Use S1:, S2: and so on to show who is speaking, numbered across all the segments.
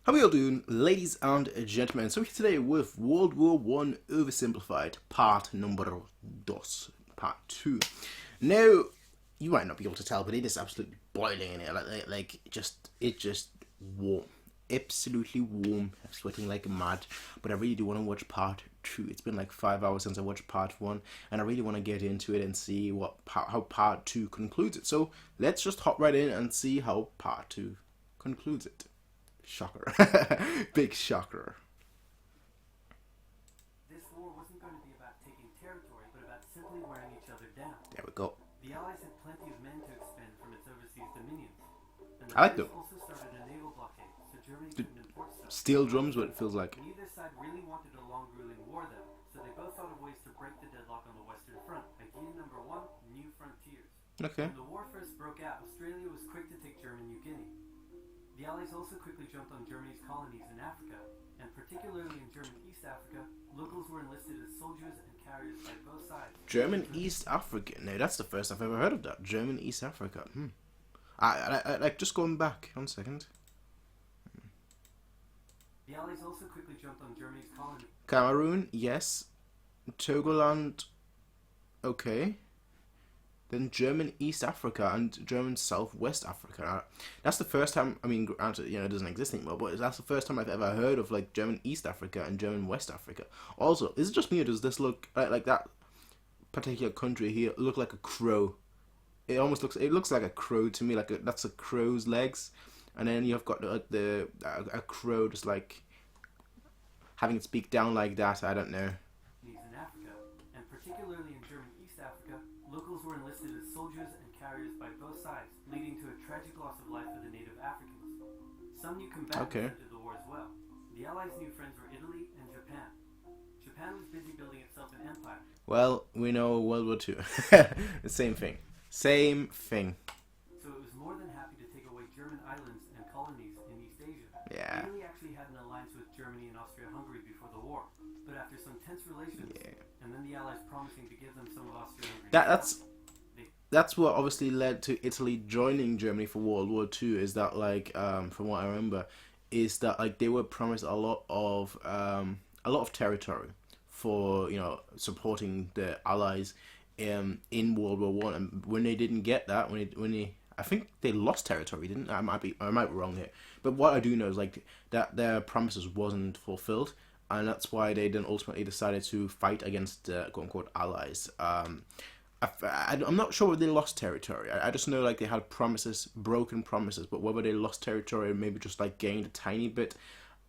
S1: How are we all doing, ladies and gentlemen? So here today with World War One Oversimplified, part number dos, part 2. Now, you might not be able to tell, but it is absolutely boiling in here. It's just warm, absolutely warm. I'm sweating like mad, but I really do want to watch part 2. It's been like 5 hours since I watched part 1, and I really want to get into it and see how part 2 concludes it. So let's just hop right in and see how part 2 concludes it. Shocker. Big shocker.
S2: This war wasn't going to be about taking territory, but about simply wearing each other down.
S1: There we go.
S2: The Allies had plenty of men to expend from its overseas dominions. And the
S1: I like
S2: British
S1: them.
S2: also started a naval blockade, so Germany couldn't import stuff.
S1: Steel drums, what it feels like.
S2: Neither side really wanted a long grueling war though, so they both thought of ways to break the deadlock on the Western Front. Idea number 1, new frontiers.
S1: Okay.
S2: When the war first broke out, Australia was quick to take German New Guinea. The Allies also quickly jumped on Germany's colonies in Africa, and particularly in German East Africa, locals were enlisted as soldiers and carriers by both sides.
S1: German East Africa. No, that's the first I've ever heard of that. German East Africa. I like just going back. 1 second.
S2: The Allies also quickly jumped on Germany's colony.
S1: Cameroon, yes. Togoland, okay. Then German East Africa and German Southwest Africa. That's the first time. I mean, granted, it doesn't exist anymore, but that's the first time I've ever heard of like German East Africa and German West Africa. Also, is it just me or does this look like that particular country here look like a crow? It looks like a crow to me. That's a crow's legs, and then you've got a crow just like having its beak down like that. I don't know.
S2: In Africa, and particularly in German East Africa, locals were enlisted as soldiers and carriers by both sides, leading to a tragic loss of life for the native Africans. Some new combatants entered the war as well. The Allies' new friends were Italy and Japan. Japan was busy building itself an empire.
S1: Well, we know World War II. The same thing. Same thing.
S2: So it was more than happy to take away German islands and colonies in East Asia.
S1: Yeah.
S2: Italy actually had an alliance with Germany and Austria-Hungary before the war, but after some tense relations, and then the Allies promising to give them some of Austria-Hungary.
S1: That's what obviously led to Italy joining Germany for World War II. Is that from what I remember, is that they were promised a lot of territory for supporting the Allies in World War One, and when they didn't get that, I think they lost territory, didn't? I might be wrong here, but what I do know is that their promises wasn't fulfilled, and that's why they then ultimately decided to fight against the quote unquote Allies. I'm not sure whether they lost territory. I just know they had promises, broken promises, but whether they lost territory or maybe just gained a tiny bit,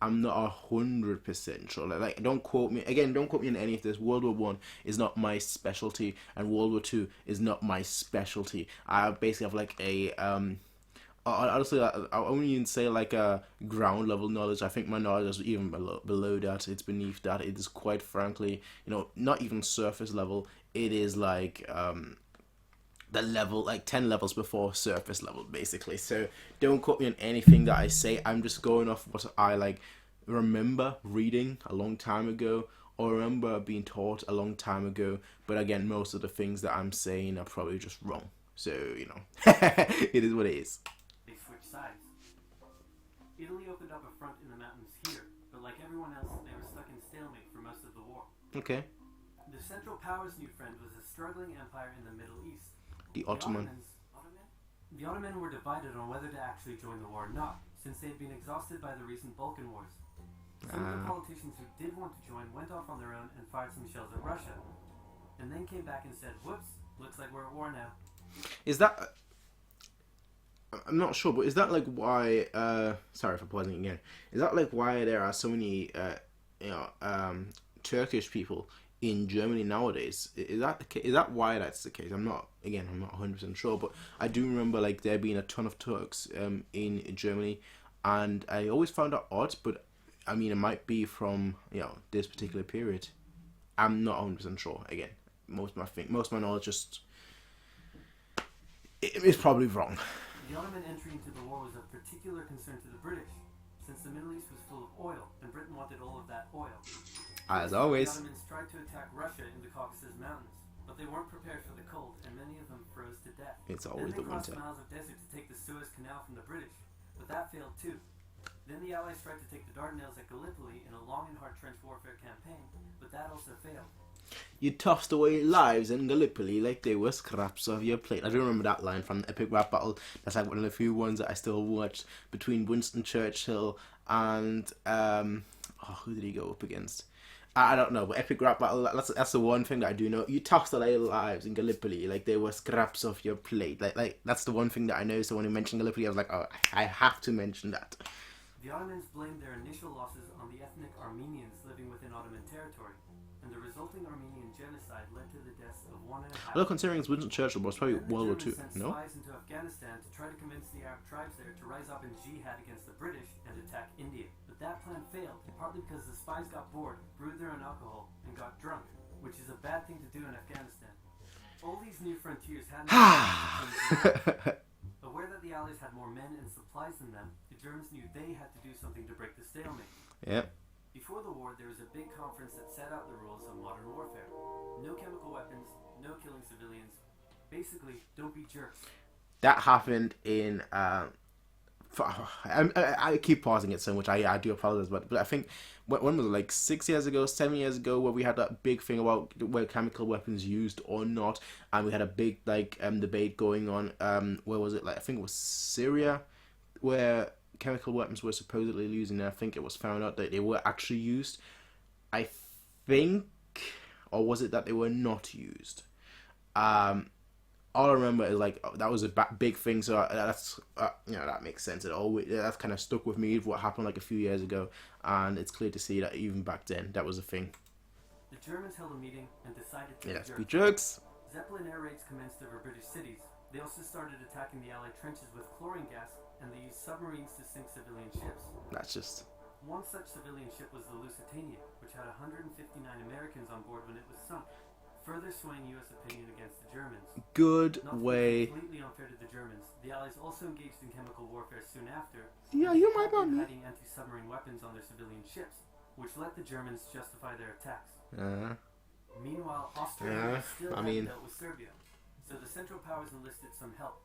S1: I'm not 100% sure. Don't quote me again. Don't quote me on any of this. World War One is not my specialty, and World War Two is not my specialty. I basically have honestly, I won't even say a ground level knowledge. I think my knowledge is even below that. It's beneath that. It is quite frankly, not even surface level. It is the level 10 levels before surface level, basically. So don't quote me on anything that I say. I'm just going off what I remember reading a long time ago, or remember being taught a long time ago. But again, most of the things that I'm saying are probably just wrong. So it is what it is.
S2: They switched sides. Italy opened up a front in the mountains here, but like everyone else, they were stuck in stalemate for most of the war.
S1: Okay.
S2: The Central Powers' new friend was a struggling empire in the Middle East.
S1: The Ottoman.
S2: The Ottoman were divided on whether to actually join the war or not, since they had been exhausted by the recent Balkan Wars. Some of the politicians who did want to join went off on their own and fired some shells at Russia, and then came back and said, "Whoops, looks like we're at war now."
S1: Is that... I'm not sure, but is that why... sorry for pausing again. Is that why there are so many Turkish people in Germany nowadays? Is that why that's the case? I'm not 100% sure, but I do remember there being a ton of Turks in Germany, and I always found that odd, but I mean it might be from this particular period. I'm not 100% sure. Again, most of my knowledge just is probably wrong.
S2: The Ottoman entry into the war was of particular concern to the British, since the Middle East was full of oil, and Britain wanted all of that oil.
S1: As always.
S2: The Ottomans tried to attack Russia in the Caucasus Mountains, but they weren't prepared for the cold, and many of them froze to death.
S1: It's always the winter.
S2: Then they crossed miles of desert to take the Suez Canal from the British, but that failed too. Then Then the Allies tried to take the Dardanelles at Gallipoli in a long and hard trench warfare campaign, but that also failed.
S1: You tossed away lives in Gallipoli like they were scraps of your plate. I do remember that line from the epic rap battle. That's like one of the few ones that I still watch between Winston Churchill and who did he go up against? I don't know, but epic rap battle. That's the one thing that I do know. You tossed away lives in Gallipoli like they were scraps of your plate. Like that's the one thing that I know. So when you mentioned Gallipoli, I was like, oh, I have to mention that.
S2: The Ottomans blamed their initial losses on the ethnic Armenians living within Ottoman territory, and the resulting Armenian genocide led to the deaths of 1.5
S1: Well, considering it's Winston Churchill, but it's probably World War II. No.
S2: Spies into Afghanistan to try to convince the Arab tribes there to rise up in jihad against the British and attack India. But that plan failed, partly because the spies got bored, brewed their own alcohol, and got drunk, which is a bad thing to do in Afghanistan. All these new frontiers hadn't Aware that the Allies had more men and supplies than them, the Germans knew they had to do something to break the stalemate.
S1: Yep.
S2: Before the war, there was a big conference that set out the rules of modern warfare. No chemical weapons, no killing civilians. Basically, don't be jerks.
S1: That happened in. I keep pausing it so much. I do apologize, but I think when was it, like 6 years ago, 7 years ago, where we had that big thing about were chemical weapons used or not, and we had a big debate going on. Where was it? Like I think it was Syria, where chemical weapons were supposedly used, and I think it was found out that they were actually used. I think, or was it that they were not used? All I remember is like that was a big thing, so that's that makes sense. That's kind of stuck with me of what happened like a few years ago, and it's clear to see that even back then that was a thing.
S2: The Germans held a meeting and decided to
S1: be jerks.
S2: Zeppelin air raids commenced over British cities. They also started attacking the Allied trenches with chlorine gas, and they used submarines to sink civilian ships.
S1: That's just.
S2: One such civilian ship was the Lusitania, which had 159 Americans on board when it was sunk, further swaying U.S. opinion against the Germans.
S1: Good
S2: Not
S1: way.
S2: Completely unfair to the Germans, the Allies also engaged in chemical warfare soon after.
S1: Yeah, you might not me.
S2: Hiding anti-submarine weapons on their civilian ships, which let the Germans justify their attacks. Meanwhile, Austria still hadn't dealt with Serbia, so the Central Powers enlisted some help.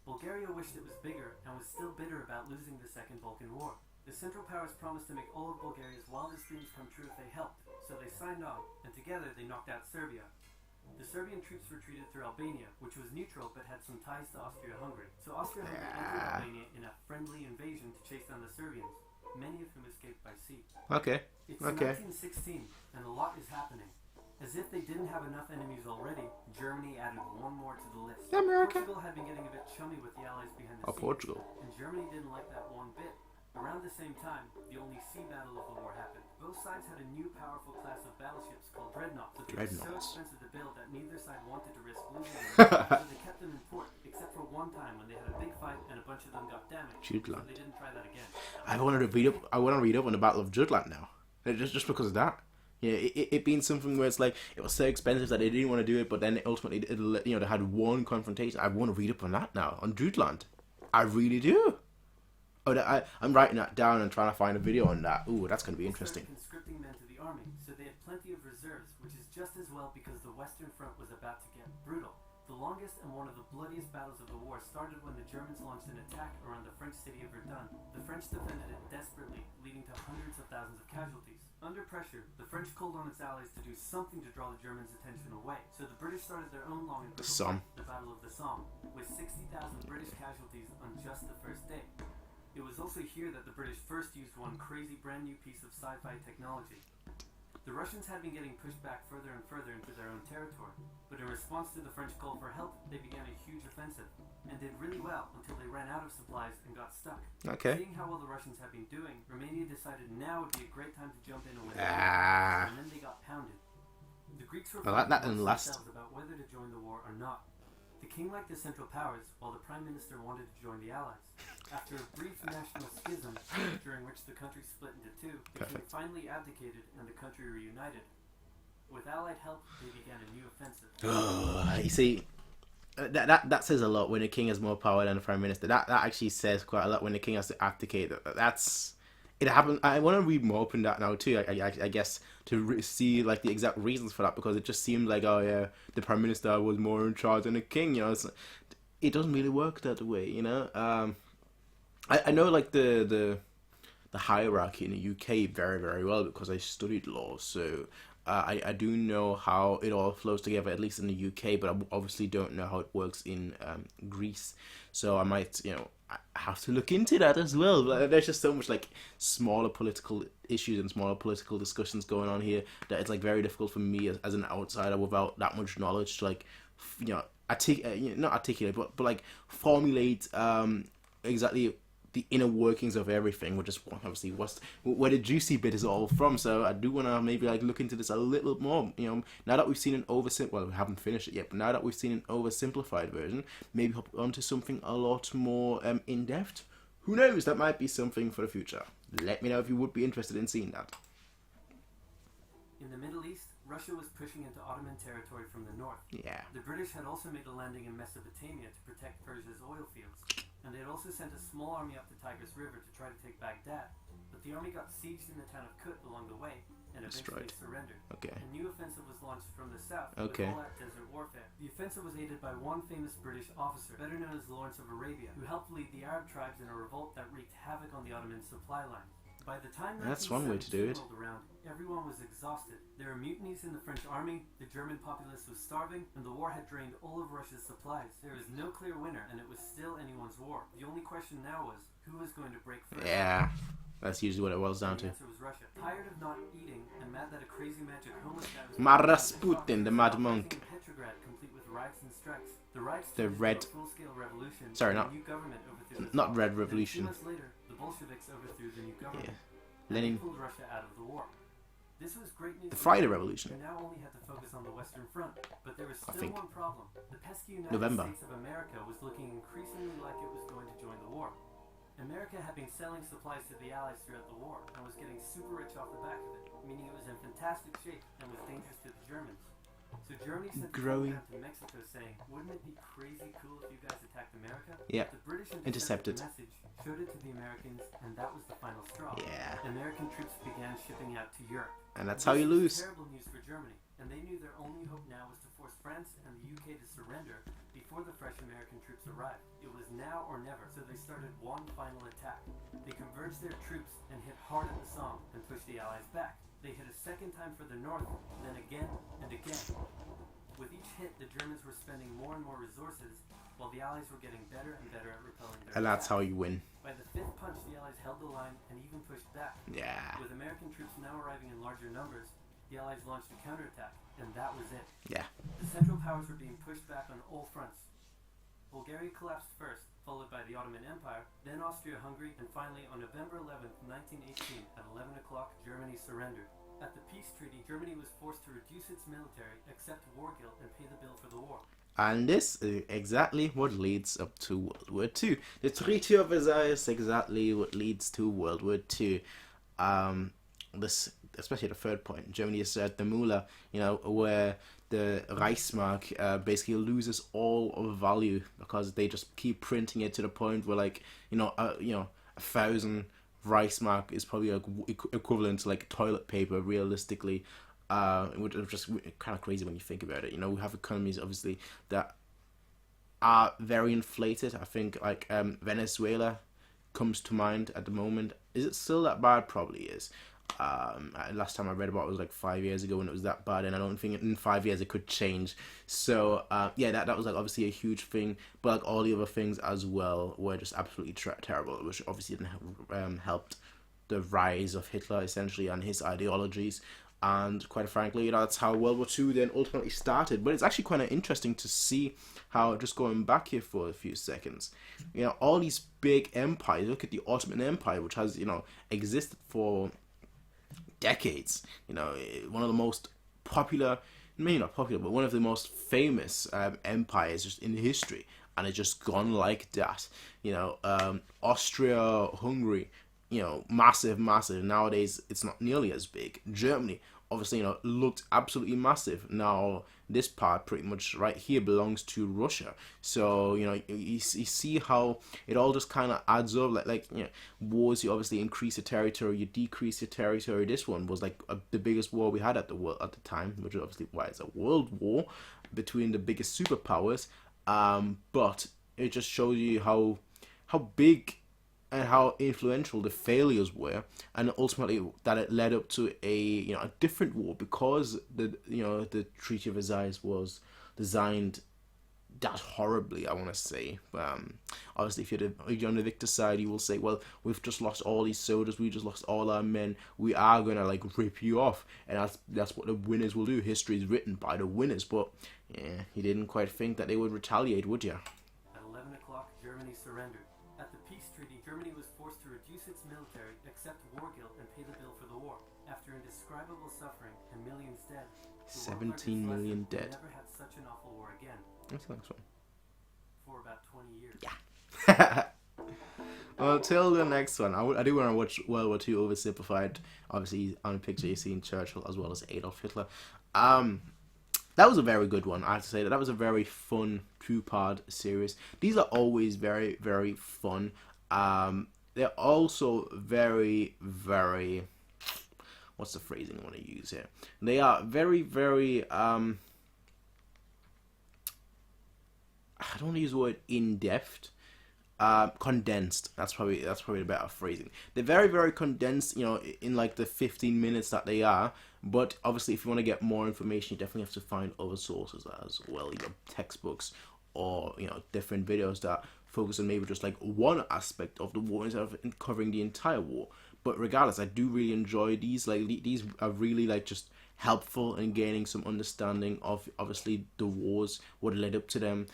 S2: Bulgaria wished it was bigger and was still bitter about losing the Second Balkan War. The Central Powers promised to make all of Bulgaria's wildest dreams come true if they helped, so they signed on, and together they knocked out Serbia. The Serbian troops retreated through Albania, which was neutral but had some ties to Austria-Hungary. So Austria-Hungary entered Albania in a friendly invasion to chase down the Serbians, many of whom escaped by sea.
S1: Okay.
S2: It's 1916, and a lot is happening. As if they didn't have enough enemies already, Germany added one more to the list.
S1: America.
S2: Portugal had been getting a bit chummy with the Allies behind the scenes,
S1: Portugal.
S2: and Germany didn't like that one bit. Around the same time, the only sea battle of the war happened. Both sides had a new powerful class of battleships called dreadnoughts, but they were so expensive to build that neither side wanted to risk losing them, so they kept them in port, except for one time when they had a big fight and a bunch of them got damaged. So they didn't try that again.
S1: I want to read up on the Battle of Jutland now, just because of that. Yeah, it being something where it's like it was so expensive that they didn't want to do it, but then ultimately they had one confrontation. I want to read up on that now on Jutland. I really do. Oh, I'm writing that down and trying to find a video on that. Ooh, that's going to be interesting.
S2: Conscripting men to the army, so they had plenty of reserves, which is just as well because the Western Front was about to get brutal. The longest and one of the bloodiest battles of the war started when the Germans launched an attack around the French city of Verdun. The French defended it desperately, leading to hundreds of thousands of casualties. Under pressure, the French called on its allies to do something to draw the Germans' attention away, so the British started their own long and brutal fight, the Battle of the Somme, with 60,000 British casualties on just the first day. It was also here that the British first used one crazy brand new piece of sci-fi technology. The Russians had been getting pushed back further and further into their own territory, but in response to the French call for help, they began a huge offensive, and did really well until they ran out of supplies and got stuck.
S1: Okay.
S2: Seeing how well the Russians had been doing, Romania decided now would be a great time to jump in and win and then they got pounded. The Greeks were themselves about whether to join the war or not. The king liked the Central Powers, while the Prime Minister wanted to join the Allies. After a brief national schism, during which the country split into two, the king finally abdicated and the country reunited. With Allied help, they began a new offensive.
S1: You see, that says a lot when the king has more power than the Prime Minister. That actually says quite a lot when the king has to abdicate. It happened. I want to read more up on that now too. I guess to see like the exact reasons for that, because it just seemed like the Prime Minister was more in charge than the king. It doesn't really work that way. I know like the the hierarchy in the UK very, very well because I studied law. So I do know how it all flows together, at least in the UK, but I obviously don't know how it works in Greece. So I might, I have to look into that as well. Like, there's just so much like smaller political issues and smaller political discussions going on here that it's like very difficult for me as an outsider without that much knowledge to like, not articulate, but like formulate exactly the inner workings of everything, which is obviously where the juicy bit is all from. So I do want to maybe like look into this a little more. Now that we've seen an well, we haven't finished it yet, but now that we've seen an oversimplified version, maybe hop onto something a lot more in depth. Who knows? That might be something for the future. Let me know if you would be interested in seeing that.
S2: In the Middle East, Russia was pushing into Ottoman territory from the north.
S1: Yeah.
S2: The British had also made a landing in Mesopotamia to protect Persia's oil fields, and they had also sent a small army up the Tigris River to try to take Baghdad, but the army got sieged in the town of Kut along the way and eventually surrendered.
S1: Okay.
S2: A new offensive was launched from the south with
S1: Okay.
S2: all-out desert warfare. The offensive was aided by one famous British officer, better known as Lawrence of Arabia, who helped lead the Arab tribes in a revolt that wreaked havoc on the Ottoman supply lines. By the time
S1: That's one way to do it.
S2: rolled around, everyone was exhausted. There were mutinies in the French army, the German populace was starving, and the war had drained all of Russia's supplies. There was no clear winner, and it was still anyone's war. The only question now was, who was going to break first?
S1: Yeah, that's usually what it boils down to.
S2: The answer was Russia. Tired of not eating, and mad that a crazy magic homeless guy was...
S1: Rasputin, the Mad Monk.
S2: Petrograd, complete with riots and strikes. The riots
S1: The
S2: turned
S1: Red...
S2: into a full-scale revolution.
S1: Sorry,
S2: and
S1: not...
S2: a new government overthrew the
S1: Not
S2: Tsar.
S1: Red Revolution.
S2: Then 2 months later, the Bolsheviks overthrew the new government.
S1: Yeah.
S2: And
S1: Lenin...
S2: they pulled Russia out of the war. This was great news.
S1: The Friday Revolution.
S2: Who now only had to focus on the Western Front. But there was
S1: I
S2: still
S1: think.
S2: one problem. The pesky United
S1: November.
S2: States of America was looking increasingly like it was going to join the war. America had been selling supplies to the Allies throughout the war and was getting super rich off the back of it, meaning it was in fantastic shape and was dangerous to the Germans. So Germany sent a
S1: Growing.
S2: telegram to Mexico saying, wouldn't it be crazy cool if you guys attacked America?
S1: Yeah.
S2: The British
S1: Intercepted.
S2: the message, showed it to the Americans, and that was the final straw.
S1: Yeah.
S2: American troops began shipping out to Europe.
S1: And that's how you
S2: This was
S1: lose.
S2: terrible news for Germany, and they knew their only hope now was to force France and the UK to surrender before the fresh American troops arrived. It was now or never, so they started one final attack. They converged their troops and hit hard at the Somme and pushed the Allies back. They hit a second time for the north, then again and again. With each hit, the Germans were spending more and more resources, while the Allies were getting better and better at repelling their
S1: And that's
S2: attacks.
S1: how you win.
S2: By the fifth punch, the Allies held the line and even pushed back.
S1: Yeah.
S2: With American troops now arriving in larger numbers, the Allies launched a counterattack, and that was it.
S1: Yeah.
S2: The Central Powers were being pushed back on all fronts. Bulgaria collapsed first, followed by the Ottoman Empire, then Austria-Hungary, and finally on November 11th, 1918, at 11 o'clock, Germany surrendered. At the peace treaty, Germany was forced to reduce its military, accept war guilt, and pay the bill for the war.
S1: And this is exactly what leads up to World War II. The Treaty of Versailles is exactly what leads to World War II. This, especially the third point, Germany is at the Mula, where the Reichsmark basically loses all of value because they just keep printing it to the point where, like, 1,000 Reichsmark is probably like equivalent to like toilet paper realistically, which is just kind of crazy when you think about it. We have economies obviously that are very inflated. I think like Venezuela comes to mind at the moment. Is it still that bad? Probably is. Last time I read about it was like 5 years ago when it was that bad, and I don't think in 5 years it could change. So yeah, that was like obviously a huge thing, but like all the other things as well were just absolutely terrible, which obviously didn't helped the rise of Hitler essentially and his ideologies. And quite frankly, that's how World War II then ultimately started. But it's actually quite interesting to see how, just going back here for a few seconds, all these big empires. Look at the Ottoman Empire, which has existed for decades. One of the most popular, maybe not popular, but one of the most famous empires just in history, and it's just gone like that. Austria, Hungary, massive. Nowadays it's not nearly as big. Germany obviously looked absolutely massive. Now this part pretty much right here belongs to Russia. So you see how it all just kind of adds up. Like wars, you obviously increase your territory, you decrease your territory. This one was like the biggest war we had at the time, which is obviously why it's a world war between the biggest superpowers. But it just shows you how big and how influential the failures were, and ultimately that it led up to a different war because the Treaty of Versailles was designed that horribly, I want to say. Obviously, if you're on the victor side, you will say, well, we've just lost all these soldiers, we just lost all our men, we are gonna like rip you off, and that's what the winners will do. History is written by the winners. But yeah, you didn't quite think that they would retaliate, would you?
S2: At 11 o'clock, Germany surrendered. At the peace treaty, Germany was forced to reduce its military, accept war guilt, and pay the bill for the war. After indescribable suffering and millions dead,
S1: 17 million dead.
S2: We never had such an awful war again.
S1: That's the next one.
S2: For about 20 years.
S1: Yeah. Well, till the next one. I do want to watch World War II Oversimplified. Obviously, on the picture you see Churchill as well as Adolf Hitler. That was a very good one. I have to say that was a very fun 2-part series. These are always very, very fun. They're also very, very... What's the phrasing I want to use here? They are very, very... I don't want to use the word in-depth. Condensed. That's probably the better phrasing. They're very, very condensed, in like the 15 minutes that they are. But obviously, if you want to get more information, you definitely have to find other sources as well, either textbooks or different videos that focus on maybe just like one aspect of the war instead of covering the entire war. But regardless, I do really enjoy these. Like these are really like just helpful in gaining some understanding of obviously the wars, what led up to them,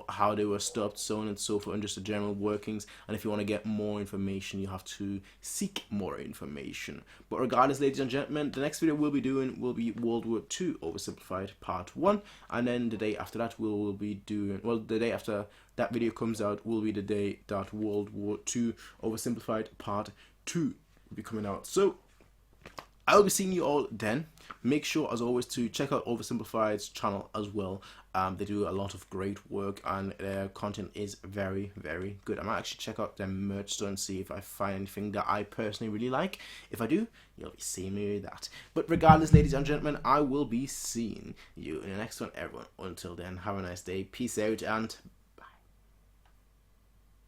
S1: how they were stopped, so on and so forth, and just the general workings. And if you want to get more information, you have to seek more information. But regardless, ladies and gentlemen, the next video we'll be doing will be World War II Oversimplified Part 1, and then the day after that we'll be doing, well, the day after that video comes out will be the day that World War II Oversimplified Part 2 will be coming out. So I'll be seeing you all then. Make sure, as always, to check out Oversimplified's channel as well. They do a lot of great work, and their content is very, very good. I might actually check out their merch store and see if I find anything that I personally really like. If I do, you'll be seeing me with that. But regardless, ladies and gentlemen, I will be seeing you in the next one, everyone. Until then, have a nice day. Peace out and